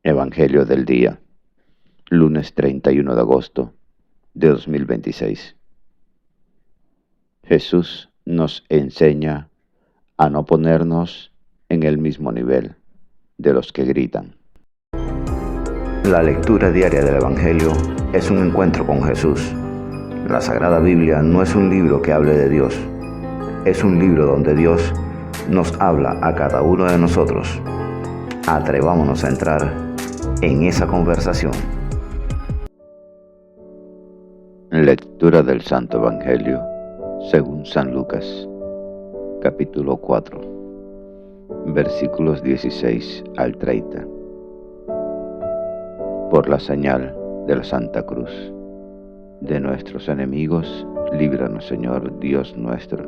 Evangelio del día, lunes 31 de agosto de 2026. Jesús nos enseña a no ponernos en el mismo nivel de los que gritan. La lectura diaria del Evangelio es un encuentro con Jesús. La Sagrada Biblia no es un libro que hable de Dios, es un libro donde Dios nos habla a cada uno de nosotros. Atrevámonos a entrar en esa conversación. Lectura del Santo Evangelio según San Lucas, capítulo 4, versículos 16 al 30. Por la señal de la Santa Cruz de nuestros enemigos, líbranos, Señor Dios nuestro,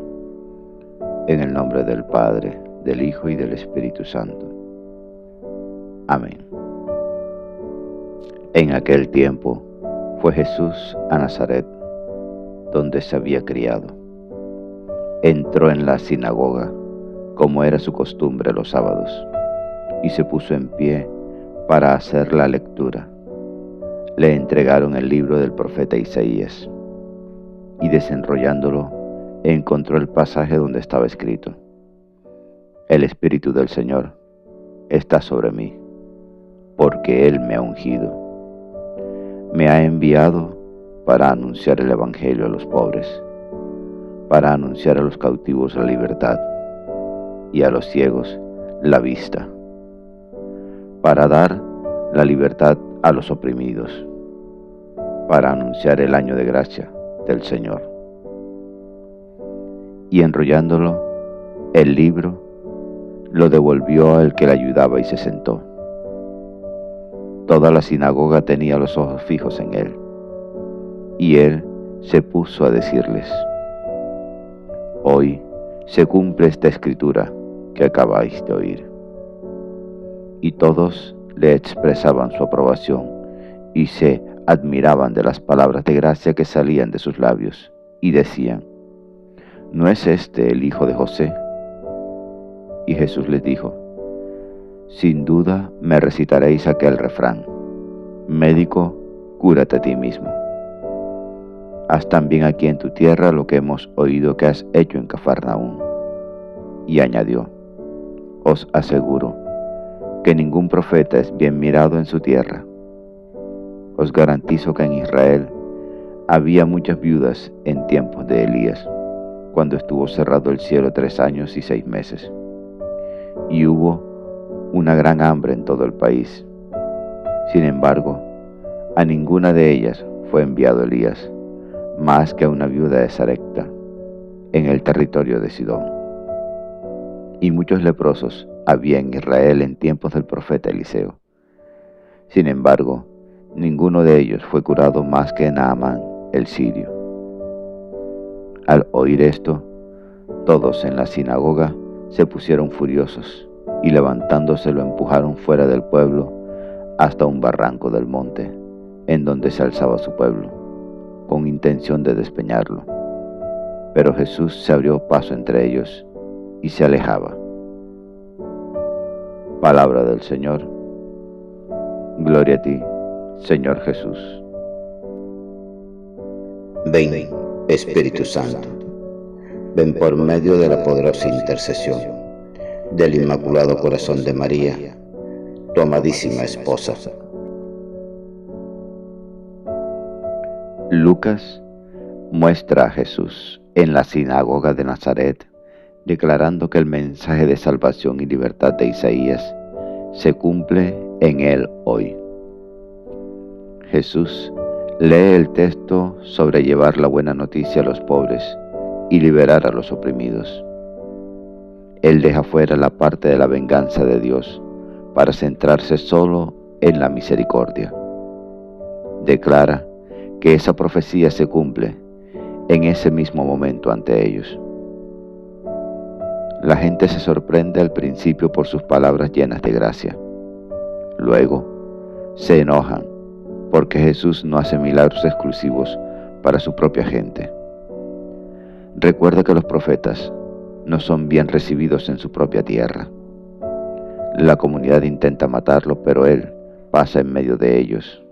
en el nombre del Padre, del Hijo y del Espíritu Santo. Amén. En aquel tiempo fue Jesús a Nazaret, donde se había criado. Entró en la sinagoga, como era su costumbre los sábados, y se puso en pie para hacer la lectura. Le entregaron el libro del profeta Isaías, y desenrollándolo, encontró el pasaje donde estaba escrito: El Espíritu del Señor está sobre mí, porque Él me ha ungido. Me ha enviado para anunciar el Evangelio a los pobres, para anunciar a los cautivos la libertad y a los ciegos la vista, para dar la libertad a los oprimidos, para anunciar el año de gracia del Señor. Y enrollándolo, el libro lo devolvió al que le ayudaba y se sentó. Toda la sinagoga tenía los ojos fijos en él, y él se puso a decirles: Hoy se cumple esta escritura que acabáis de oír. Y todos le expresaban su aprobación y se admiraban de las palabras de gracia que salían de sus labios, y decían: ¿No es este el hijo de José? Y Jesús les dijo: Sin duda me recitaréis aquel refrán: Médico, cúrate a ti mismo. Haz también aquí en tu tierra lo que hemos oído que has hecho en Cafarnaúm. Y añadió: Os aseguro que ningún profeta es bien mirado en su tierra. Os garantizo que en Israel había muchas viudas en tiempos de Elías, cuando estuvo cerrado el cielo 3 años y 6 meses, y hubo una gran hambre en todo el país. Sin embargo, a ninguna de ellas fue enviado Elías, más que a una viuda de Sarepta, en el territorio de Sidón. Y muchos leprosos había en Israel en tiempos del profeta Eliseo. Sin embargo, ninguno de ellos fue curado más que Naamán el sirio. Al oír esto, todos en la sinagoga se pusieron furiosos, y levantándose lo empujaron fuera del pueblo hasta un barranco del monte, en donde se alzaba su pueblo, con intención de despeñarlo. Pero Jesús se abrió paso entre ellos y se alejaba. Palabra del Señor. Gloria a ti, Señor Jesús. Ven, Espíritu Santo, ven por medio de la poderosa intercesión del Inmaculado Corazón de María, tu amadísima esposa. Lucas muestra a Jesús en la sinagoga de Nazaret, declarando que el mensaje de salvación y libertad de Isaías se cumple en él hoy. Jesús lee el texto sobre llevar la buena noticia a los pobres y liberar a los oprimidos. Él deja fuera la parte de la venganza de Dios para centrarse solo en la misericordia. Declara que esa profecía se cumple en ese mismo momento ante ellos. La gente se sorprende al principio por sus palabras llenas de gracia. Luego se enojan porque Jesús no hace milagros exclusivos para su propia gente. Recuerda que los profetas no son bien recibidos en su propia tierra. La comunidad intenta matarlo, pero él pasa en medio de ellos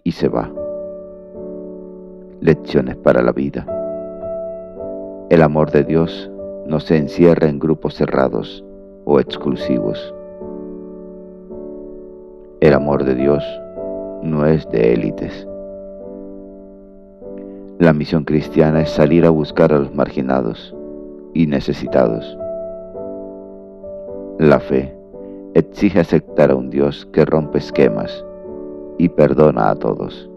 y se va. Lecciones para la vida. El amor de Dios no se encierra en grupos cerrados o exclusivos. El amor de Dios no es de élites. La misión cristiana es salir a buscar a los marginados y necesitados. La fe exige aceptar a un Dios que rompe esquemas y perdona a todos.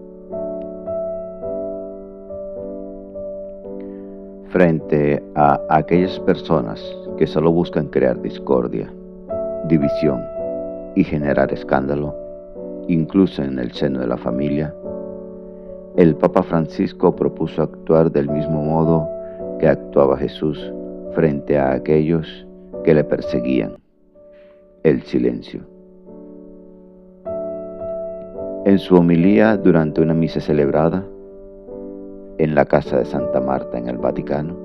Frente a aquellas personas que solo buscan crear discordia, división y generar escándalo, incluso en el seno de la familia, el Papa Francisco propuso actuar del mismo modo que actuaba Jesús frente a aquellos que le perseguían: el silencio. En su homilía durante una misa celebrada en la casa de Santa Marta en el Vaticano,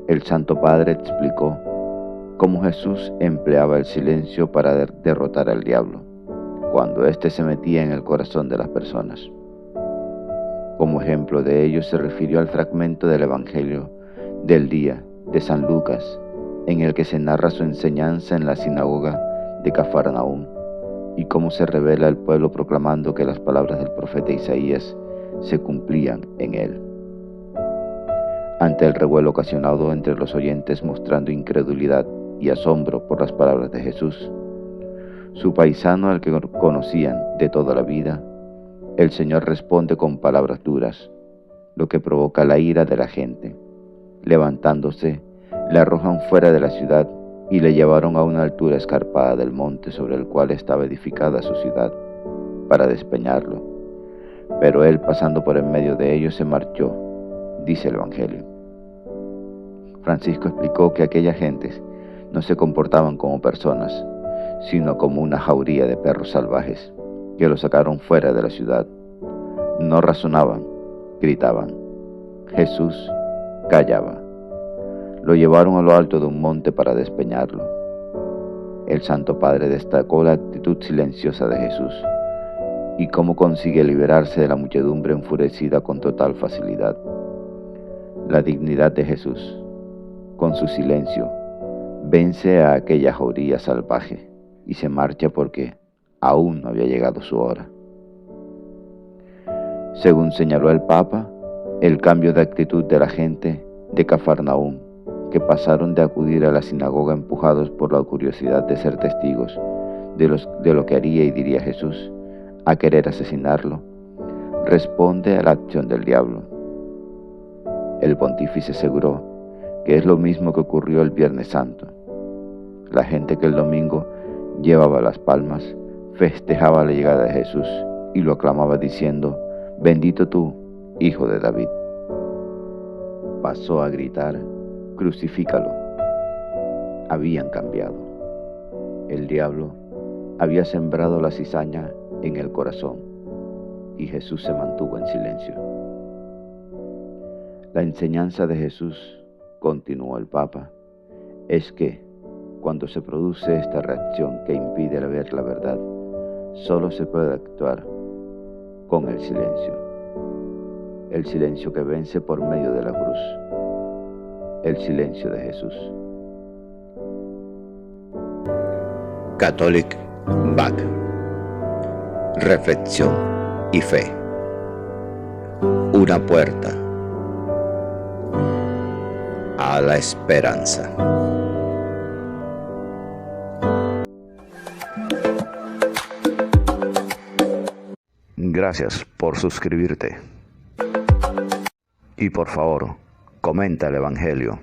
el Santo Padre explicó cómo Jesús empleaba el silencio para derrotar al diablo cuando éste se metía en el corazón de las personas. Como ejemplo de ello se refirió al fragmento del Evangelio del día de San Lucas, en el que se narra su enseñanza en la sinagoga de Cafarnaúm y cómo se revela al pueblo proclamando que las palabras del profeta Isaías se cumplían en él. Ante el revuelo ocasionado entre los oyentes mostrando incredulidad y asombro por las palabras de Jesús, su paisano al que conocían de toda la vida, el Señor responde con palabras duras, lo que provoca la ira de la gente. Levantándose, le arrojan fuera de la ciudad y le llevaron a una altura escarpada del monte sobre el cual estaba edificada su ciudad, para despeñarlo. Pero él, pasando por en medio de ellos, se marchó, dice el Evangelio. Francisco explicó que aquellas gentes no se comportaban como personas, sino como una jauría de perros salvajes, que lo sacaron fuera de la ciudad. No razonaban, gritaban. Jesús callaba. Lo llevaron a lo alto de un monte para despeñarlo. El Santo Padre destacó la actitud silenciosa de Jesús y cómo consigue liberarse de la muchedumbre enfurecida con total facilidad. La dignidad de Jesús, con su silencio, vence a aquella jauría salvaje y se marcha porque aún no había llegado su hora. Según señaló el Papa, el cambio de actitud de la gente de Cafarnaúm, que pasaron de acudir a la sinagoga empujados por la curiosidad de ser testigos de lo que haría y diría Jesús, a querer asesinarlo, responde a la acción del diablo. El pontífice aseguró que es lo mismo que ocurrió el Viernes Santo. La gente que el domingo llevaba las palmas festejaba la llegada de Jesús y lo aclamaba diciendo: «Bendito tú, hijo de David». Pasó a gritar: «Crucifícalo». Habían cambiado. El diablo había sembrado la cizaña en el corazón y Jesús se mantuvo en silencio. La enseñanza de Jesús, continuó el Papa, es que cuando se produce esta reacción que impide ver la verdad, solo se puede actuar con el silencio que vence por medio de la cruz, el silencio de Jesús. Catholic Back. Reflexión y fe. Una puerta a la esperanza. Gracias por suscribirte. Y por favor, comenta el Evangelio.